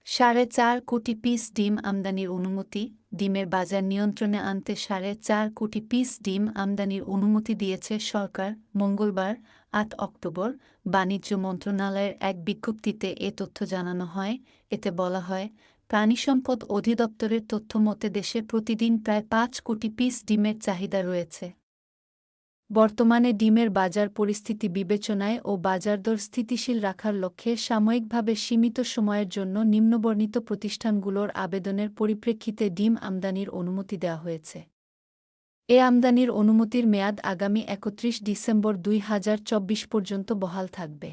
4.5 কোটি পিস ডিম আমদানির অনুমতি। ডিমের বাজার নিয়ন্ত্রণে আনতে 4.5 কোটি পিস ডিম আমদানির অনুমতি দিয়েছে সরকার। মঙ্গলবার ৮ অক্টোবর বাণিজ্য মন্ত্রণালয়ের এক বিজ্ঞপ্তিতে এ তথ্য জানানো হয়। এতে বলা হয়, প্রাণিসম্পদ অধিদপ্তরের তথ্যমতে দেশে প্রতিদিন প্রায় ৫ কোটি পিস ডিমের চাহিদা রয়েছে। বর্তমানে ডিমের বাজার পরিস্থিতি বিবেচনায় ও বাজারদর স্থিতিশীল রাখার লক্ষ্যে সাময়িকভাবে সীমিত সময়ের জন্য নিম্নবর্ণিত প্রতিষ্ঠানগুলোর আবেদনের পরিপ্রেক্ষিতে ডিম আমদানির অনুমতি দেওয়া হয়েছে। এ আমদানির অনুমতির মেয়াদ আগামী ৩১ ডিসেম্বর ২০২৪ পর্যন্ত বহাল থাকবে।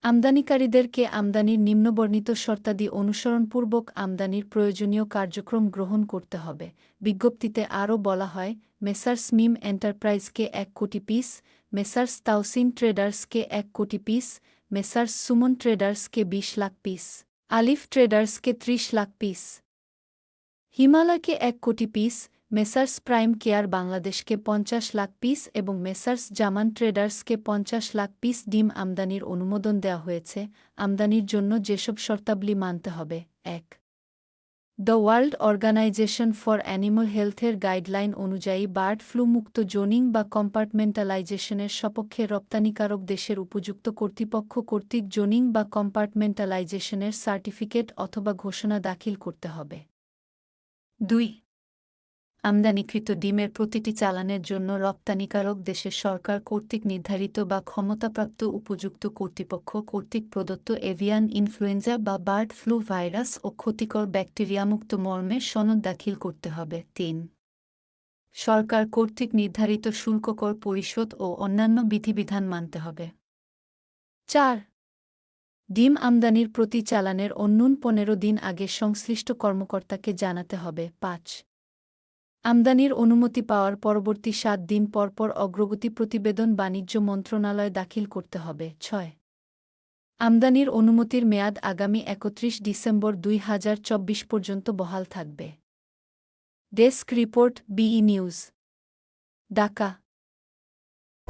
আমদানিকারীদেরকে আমদানির নিম্নবর্ণিত শর্তাদি অনুসরণপূর্বক আমদানির প্রয়োজনীয় কার্যক্রম গ্রহণ করতে হবে। বিজ্ঞপ্তিতে আরও বলা হয়, মেসার্স মিম এন্টারপ্রাইজকে ১ কোটি পিস, মেসার্স তাওসিন ট্রেডার্সকে ১ কোটি পিস, মেসার্স সুমন ট্রেডার্সকে ২০ লাখ পিস, আলিফ ট্রেডার্সকে ৩০ লাখ পিস, হিমালয়কে ১ কোটি পিস, মেসার্স প্রাইম কেয়ার বাংলাদেশকে ৫০ লাখ পিস এবং মেসার্স জামান ট্রেডার্সকে ৫০ লাখ পিস ডিম আমদানির অনুমোদন দেওয়া হয়েছে। আমদানির জন্য যেসব শর্তাবলী মানতে হবে: ১. The World Organisation for Animal হেলথের গাইডলাইন অনুযায়ী বার্ড ফ্লু মুক্ত জোনিং বা কম্পার্টমেন্টালাইজেশনের সপক্ষে রপ্তানিকারক দেশের উপযুক্ত কর্তৃপক্ষ কর্তৃক জোনিং বা কম্পার্টমেন্টালাইজেশনের সার্টিফিকেট অথবা ঘোষণা দাখিল করতে হবে। ২. আমদানিকৃত ডিমের প্রতিটি চালানের জন্য রপ্তানিকারক দেশের সরকার কর্তৃক নির্ধারিত বা ক্ষমতাপ্রাপ্ত উপযুক্ত কর্তৃপক্ষ কর্তৃক প্রদত্ত এভিয়ান ইনফ্লুয়েঞ্জা বা বার্ড ফ্লু ভাইরাস ও ক্ষতিকর ব্যাকটেরিয়ামুক্ত মর্মে সনদ দাখিল করতে হবে। ৩. সরকার কর্তৃক নির্ধারিত শুল্ককর পরিশোধ ও অন্যান্য বিধিবিধান মানতে হবে। ৪. ডিম আমদানির প্রতি চালানের অন্যূন ১৫ দিন আগে সংশ্লিষ্ট কর্মকর্তাকে জানাতে হবে। ৫. আমদানির অনুমতি পাওয়ার পরবর্তী ৭ দিন পরপর অগ্রগতি প্রতিবেদন বাণিজ্য মন্ত্রণালয়ে দাখিল করতে হবে। ৬. আমদানির অনুমতির মেয়াদ আগামী ৩১ ডিসেম্বর ২০২৪ পর্যন্ত বহাল থাকবে। Desk report, BE news, Dhaka.